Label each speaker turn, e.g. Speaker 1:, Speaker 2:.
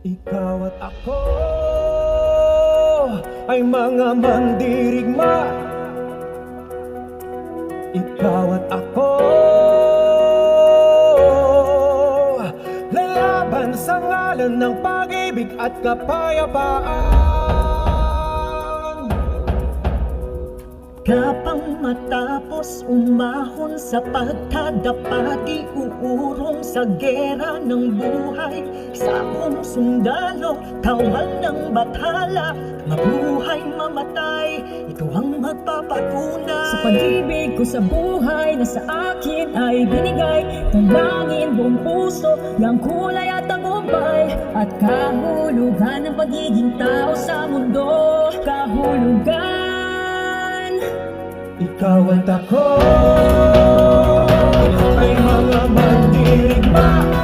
Speaker 1: Ikaw at ako ay mga mandirigma. Ikaw at ako lalaban sa ngalan ng pag-ibig at kapayapaan.
Speaker 2: Kapang matapos umahon sa pagkadapati, uurong sa gera ng buhay. Sa akong sundalo, kawal ng bathala, mabuhay mamatay, ito ang magpapatunay.
Speaker 3: Sa pag-ibig ko sa buhay na sa akin ay binigay, talangin buong puso, yang kulay at tagumpay, at kahulugan ng pagiging tao sa mundo. Kahulugan.
Speaker 1: Ikaw at ako ay mga mandirigma.